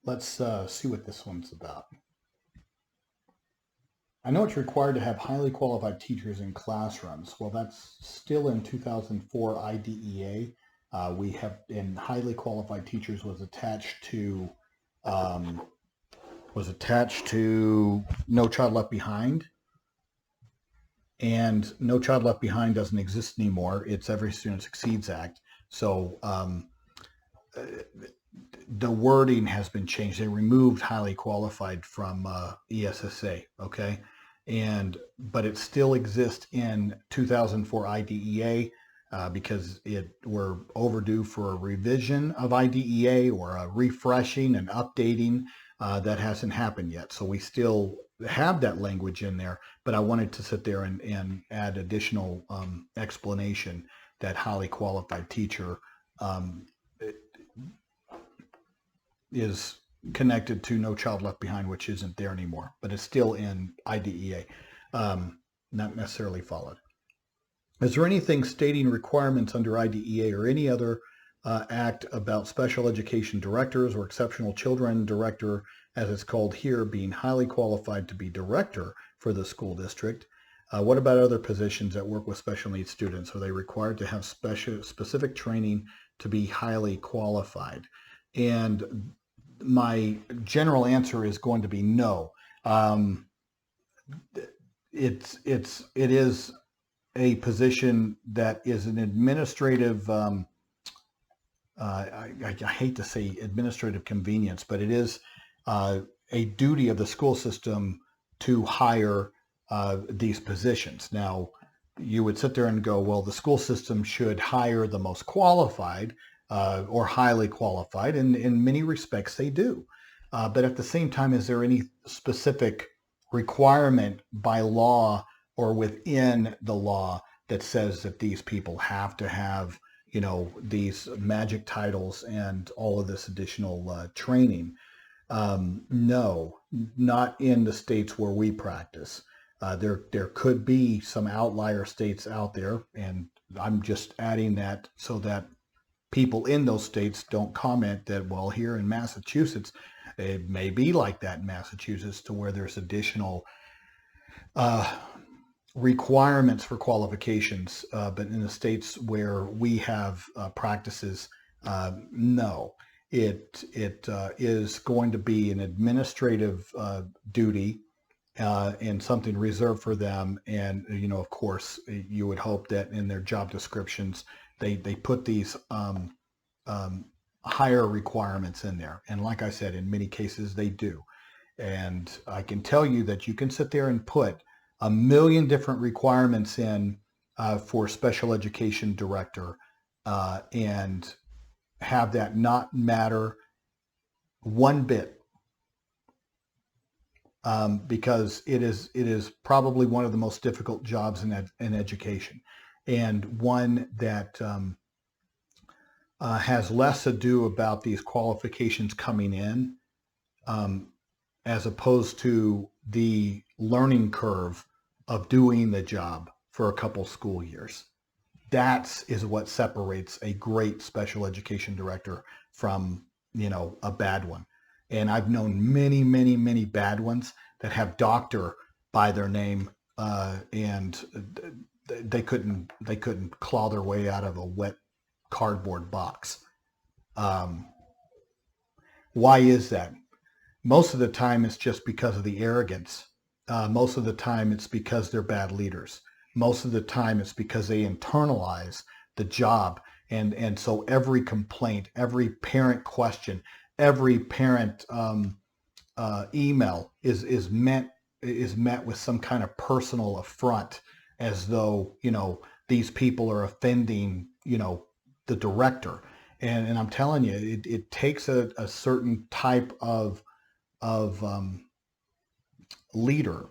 Let's see what this one's about. I know it's required to have highly qualified teachers in classrooms. Well, that's still in 2004 IDEA. We have, in highly qualified teachers um, was attached to No Child Left Behind, and No Child Left Behind doesn't exist anymore. It's Every Student Succeeds Act. So uh, the wording has been changed. They removed highly qualified from ESSA. Okay, and but it still exists in 2004 IDEA. Because we're overdue for a revision of IDEA or a refreshing and updating that hasn't happened yet. So we still have that language in there, but I wanted to sit there and add additional explanation that highly qualified teacher um, is connected to No Child Left Behind, which isn't there anymore, but it's still in IDEA, not necessarily followed. Is there anything stating requirements under IDEA or any other act about special education directors or exceptional children director, as it's called here, being highly qualified to be director for the school district? What about other positions that work with special needs students? Are they required to have specific training to be highly qualified? And my general answer is going to be no. Um, it is a position that is an administrative. I hate to say administrative convenience, but it is a duty of the school system to hire these positions. Now, you would sit there and go, well, the school system should hire the most qualified or highly qualified, and in many respects they do. But at the same time, is there any specific requirement by law or within the law that says that these people have to have, these magic titles and all of this additional training? No, not in the states where we practice. There could be some outlier states out there, and I'm just adding that so that people in those states don't comment that, well, here in Massachusetts, it may be like that in Massachusetts, to where there's additional uh, requirements for qualifications, but in the states where we have practices, no. It is going to be an administrative duty and something reserved for them. And of course, you would hope that in their job descriptions they put these um, higher requirements in there. And like I said, in many cases they do. And I can tell you that you can sit there and put a million different requirements in for special education director and have that not matter one bit, because it is probably one of the most difficult jobs in education, and one that has less to do about these qualifications coming in, um, as opposed to the learning curve of doing the job for a couple school years. That is what separates a great special education director from, a bad one. And I've known many, many, many bad ones that have doctor by their name, and they couldn't claw their way out of a wet cardboard box. Um, why is that? Most of the time, it's just because of the arrogance. Most of the time, it's because they're bad leaders. Most of the time, it's because they internalize the job. And so every complaint, every parent question, every parent email is met with some kind of personal affront, as though these people are offending the director. And I'm telling you, it takes a certain type of leader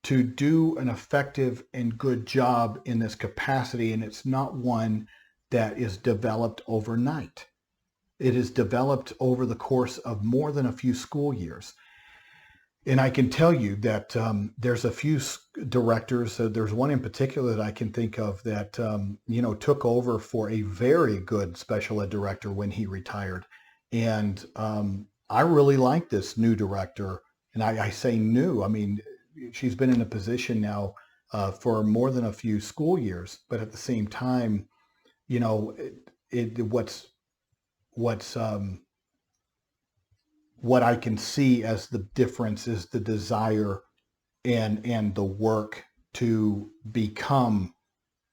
to do an effective and good job in this capacity, and it's not one that is developed overnight. It is developed over the course of more than a few school years. And I can tell you that there's a few directors. There's one in particular that I can think of that took over for a very good special ed director when he retired, and I really like this new director, and I say new. I mean, she's been in a position now for more than a few school years, but at the same time, you know, what's what I can see as the difference is the desire and the work to become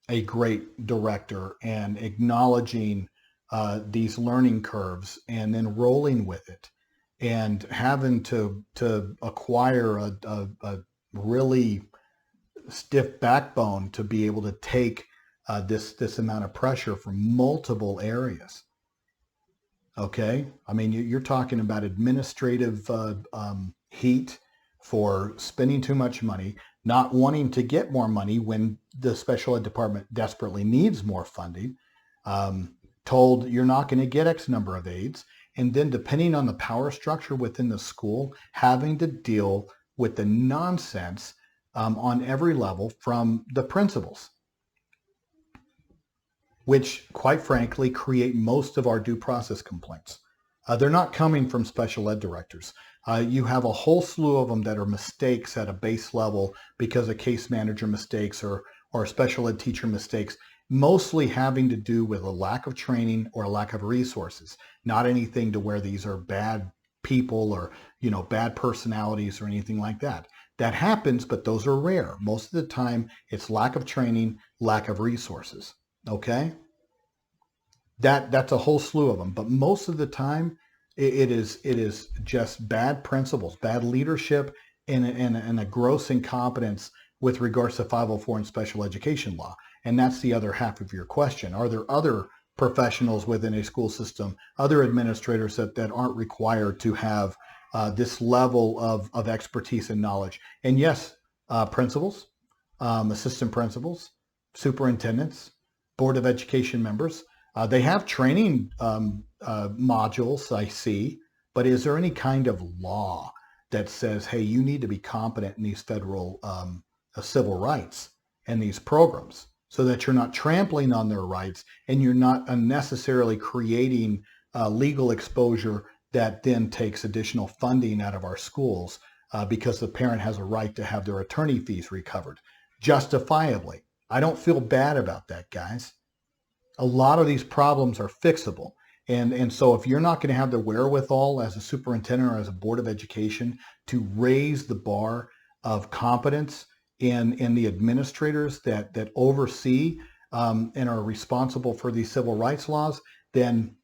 a great director and acknowledging these learning curves and then rolling with it and having to acquire a really stiff backbone to be able to take this amount of pressure from multiple areas. Okay, I mean you're talking about administrative heat for spending too much money, not wanting to get more money when the special ed department desperately needs more funding, told you're not going to get X number of aides, and then depending on the power structure within the school, having to deal with the nonsense on every level from the principals, which quite frankly create most of our due process complaints. They're not coming from special ed directors. You have a whole slew of them that are mistakes at a base level because of case manager mistakes or special ed teacher mistakes, mostly having to do with a lack of training or a lack of resources, not anything to where these are bad people or, you know, bad personalities or anything like that. That happens, but those are rare. Most of the time, it's lack of training, lack of resources. Okay? That's a whole slew of them, but most of the time, it is just bad principles, bad leadership, and a gross incompetence with regards to 504 and special education law. And that's the other half of your question. Are there other professionals within a school system, other administrators that aren't required to have this level of expertise and knowledge? And yes, principals, assistant principals, superintendents, Board of Education members, they have training modules, I see, but is there any kind of law that says, hey, you need to be competent in these federal civil rights and these programs so that you're not trampling on their rights and you're not unnecessarily creating legal exposure that then takes additional funding out of our schools because the parent has a right to have their attorney fees recovered justifiably. I don't feel bad about that, guys. A lot of these problems are fixable. And so if you're not going to have the wherewithal as a superintendent or as a board of education to raise the bar of competence in the administrators that oversee and are responsible for these civil rights laws, then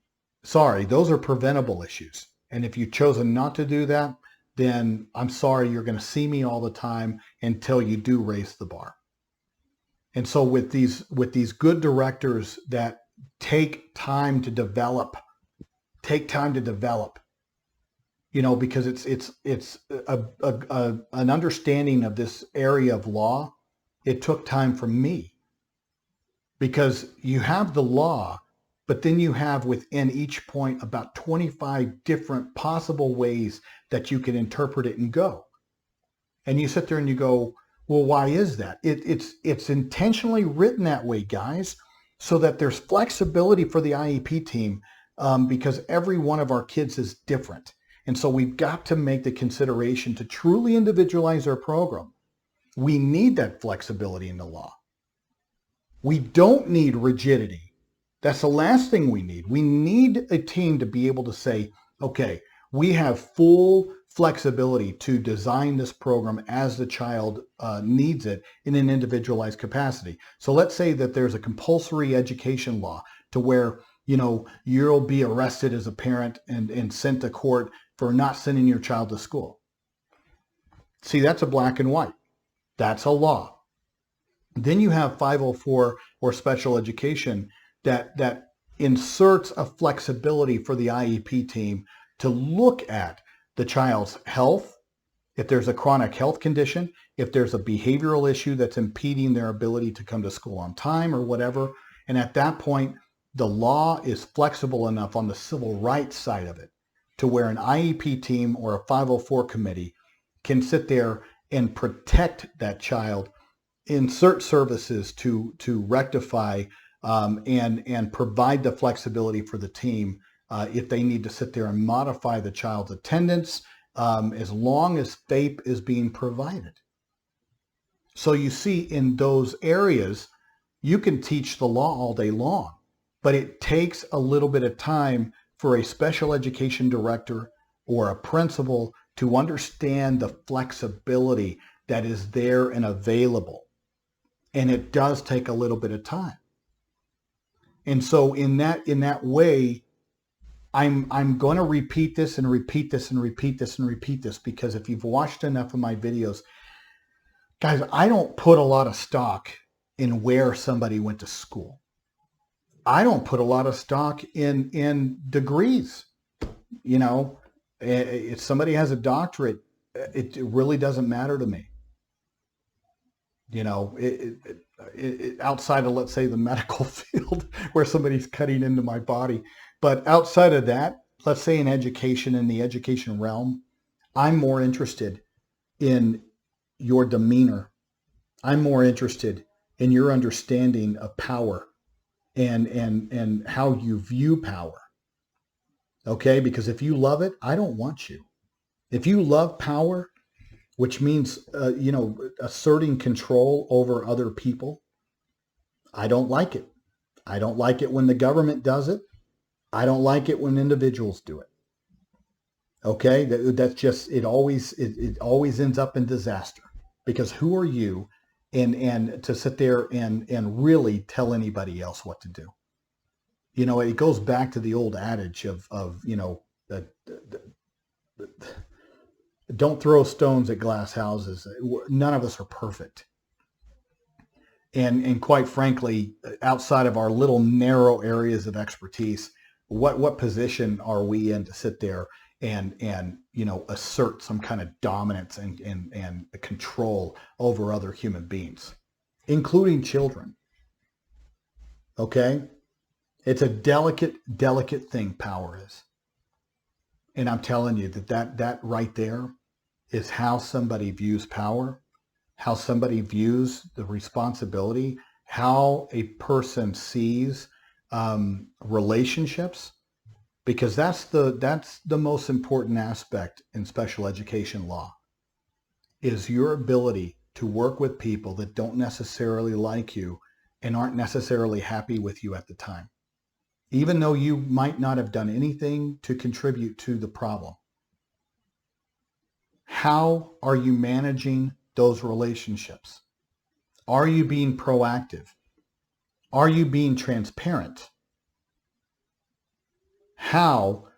sorry, those are preventable issues. And if you've chosen not to do that, then I'm sorry, you're going to see me all the time until you do raise the bar. And so with these good directors that take time to develop, you know, because it's an understanding of this area of law. It took time for me because you have the law, but then you have within each point about 25 different possible ways that you can interpret it and go. And you sit there and you go, well, why is that? It's intentionally written that way, guys, so that there's flexibility for the IEP team because every one of our kids is different. And so we've got to make the consideration to truly individualize our program. We need that flexibility in the law. We don't need rigidity. That's the last thing we need. We need a team to be able to say, okay, we have full flexibility to design this program as the child needs it in an individualized capacity. So let's say that there's a compulsory education law to where, you know, you'll be arrested as a parent and sent to court for not sending your child to school. See, that's a black and white. That's a law. Then you have 504 or special education that inserts a flexibility for the IEP team to look at the child's health, if there's a chronic health condition, if there's a behavioral issue that's impeding their ability to come to school on time or whatever. And at that point, the law is flexible enough on the civil rights side of it to where an IEP team or a 504 committee can sit there and protect that child, insert services to rectify and provide the flexibility for the team if they need to sit there and modify the child's attendance, as long as FAPE is being provided. So you see, in those areas, you can teach the law all day long, but it takes a little bit of time for a special education director or a principal to understand the flexibility that is there and available. And it does take a little bit of time. And so in that way, I'm going to repeat this and repeat this and repeat this and repeat this, because if you've watched enough of my videos, guys, I don't put a lot of stock in where somebody went to school. I don't put a lot of stock in degrees. You know, if somebody has a doctorate, it really doesn't matter to me. You know, outside of, let's say, the medical field where somebody's cutting into my body. But outside of that, let's say in education, in the education realm, I'm more interested in your demeanor. I'm more interested in your understanding of power and how you view power. Okay? Because if you love it, I don't want you. If you love power, which means, asserting control over other people, I don't like it. I don't like it when the government does it. I don't like it when individuals do it. Okay? That's just, it always ends up in disaster, because who are you and to sit there and really tell anybody else what to do? You know, it goes back to the old adage of don't throw stones at glass houses. None of us are perfect. And quite frankly, outside of our little narrow areas of expertise, what position are we in to sit there and assert some kind of dominance and control over other human beings, including children? Okay? It's a delicate thing, power is. And I'm telling you that right there is how somebody views power, how somebody views the responsibility, how a person sees relationships, because that's the most important aspect in special education law, is your ability to work with people that don't necessarily like you and aren't necessarily happy with you at the time, even though you might not have done anything to contribute to the problem. How are you managing those relationships? Are you being proactive? Are you being transparent? How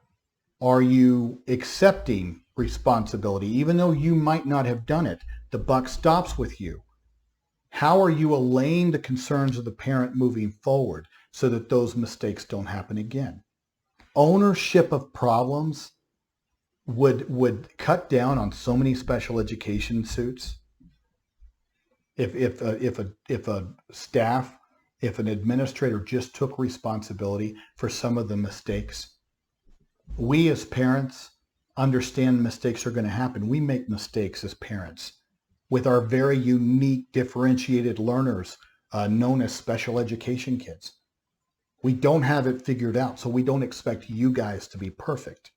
are you accepting responsibility, even though you might not have done it? The buck stops with you. How are you allaying the concerns of the parent moving forward so that those mistakes don't happen again? Ownership of problems would cut down on so many special education suits. If a staff, if an administrator just took responsibility for some of the mistakes. We as parents understand mistakes are going to happen. We make mistakes as parents with our very unique, differentiated learners known as special education kids. We don't have it figured out, so we don't expect you guys to be perfect.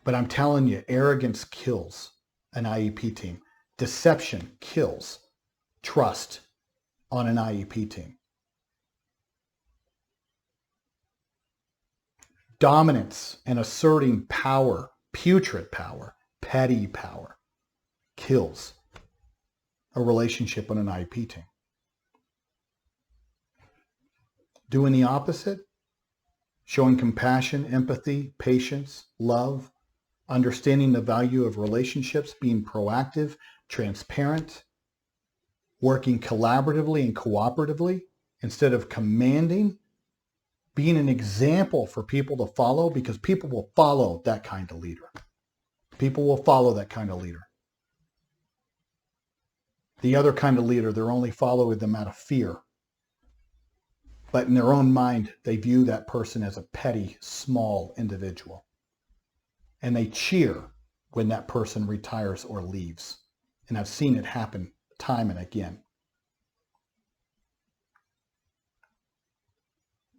But I'm telling you, arrogance kills an IEP team. Deception kills trust on an IEP team. Dominance and asserting power, putrid power, petty power, kills a relationship on an IEP team. Doing the opposite, showing compassion, empathy, patience, love, understanding the value of relationships, being proactive, transparent, working collaboratively and cooperatively instead of commanding, being an example for people to follow, because people will follow that kind of leader. People will follow that kind of leader. The other kind of leader, they're only following them out of fear. But in their own mind, they view that person as a petty, small individual. And they cheer when that person retires or leaves. And I've seen it happen time and again.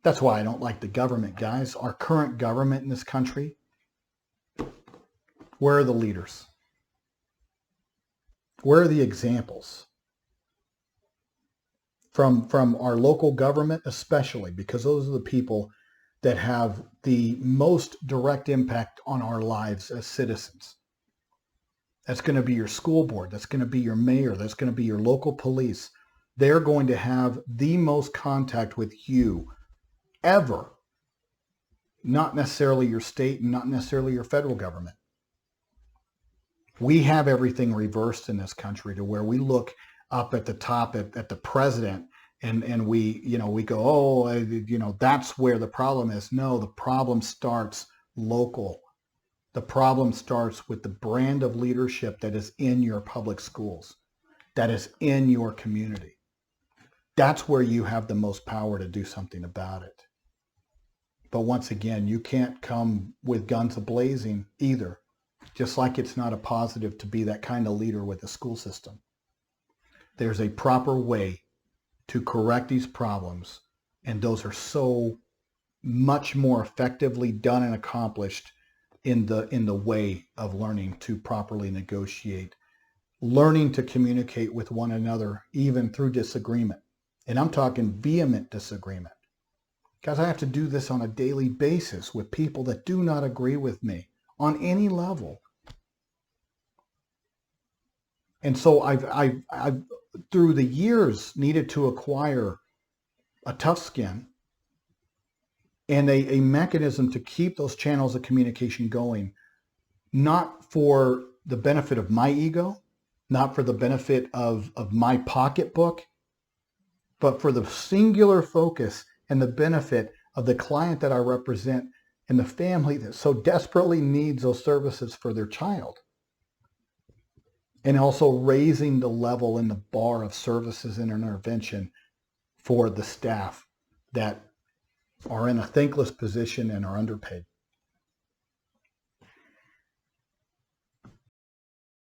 That's why I don't like the government, guys. Our current government in this country, where are the leaders? Where are the examples? From our local government especially, because those are the people that have the most direct impact on our lives as citizens. That's going to be your school board. That's going to be your mayor. That's going to be your local police. They're going to have the most contact with you ever. Not necessarily your state and not necessarily your federal government. We have everything reversed in this country to where we look up at the top at the president and we go, oh, that's where the problem is. No, the problem starts local. The problem starts with the brand of leadership that is in your public schools, that is in your community. That's where you have the most power to do something about it. But once again, you can't come with guns a-blazing either, just like it's not a positive to be that kind of leader with the school system. There's a proper way to correct these problems, and those are so much more effectively done and accomplished in the way of learning to properly negotiate, learning to communicate with one another, even through disagreement. And I'm talking vehement disagreement. Guys, I have to do this on a daily basis with people that do not agree with me on any level. And so I've through the years needed to acquire a tough skin and a mechanism to keep those channels of communication going, not for the benefit of my ego, not for the benefit of my pocketbook, but for the singular focus and the benefit of the client that I represent and the family that so desperately needs those services for their child. And also raising the level and the bar of services and intervention for the staff that are in a thankless position and are underpaid.